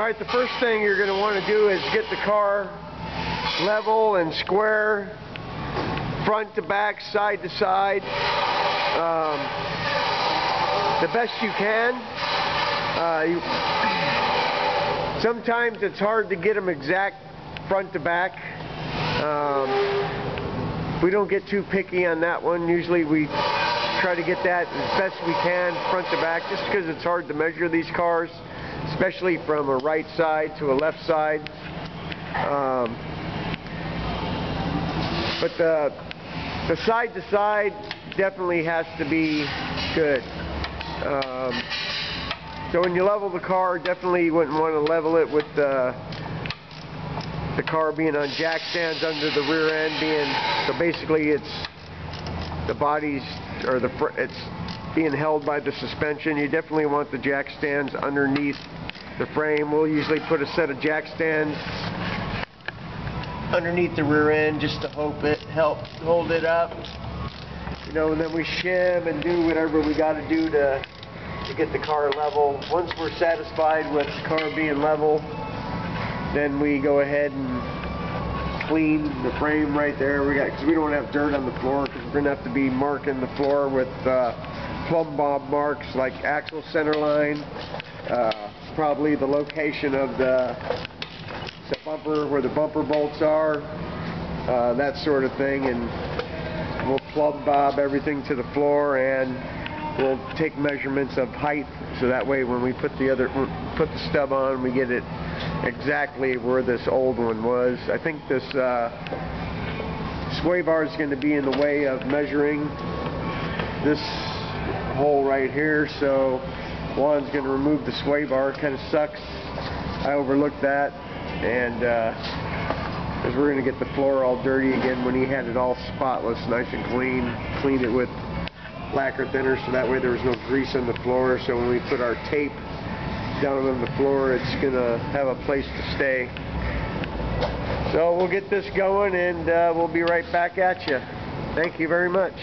Alright, the first thing you're going to want to do is get the car level and square, front to back, side to side, the best you can. Sometimes it's hard to get them exact front to back. We don't get too picky on that one. Usually we try to get that as best we can front to back, just because it's hard to measure these cars, especially from a right side to a left side. But the side to side definitely has to be good. So when you level the car, definitely you wouldn't want to level it with the car being on jack stands under the rear end being, so basically it's the body's, or it's being held by the suspension. You definitely want the jack stands underneath the frame. We'll usually put a set of jack stands underneath the rear end just to help hold it up. You know, and then we shim and do whatever we got to do to get the car level. Once we're satisfied with the car being level, then we go ahead and clean the frame right there. Because we don't have dirt on the floor, because we're going to have to be marking the floor with plumb bob marks like axle center line, probably the location of the bumper, where the bumper bolts are, that sort of thing, and we'll plumb bob everything to the floor, and we'll take measurements of height, so that way when we put the stub on, we get it exactly where this old one was. I think this sway bar is going to be in the way of measuring this hole right here, so Juan's going to remove the sway bar. It kind of sucks. I overlooked that, and because we're going to get the floor all dirty again when he had it all spotless, nice and clean it with lacquer thinner, so that way there was no grease on the floor, so when we put our tape down on the floor, it's going to have a place to stay. So we'll get this going, and we'll be right back at you. Thank you very much.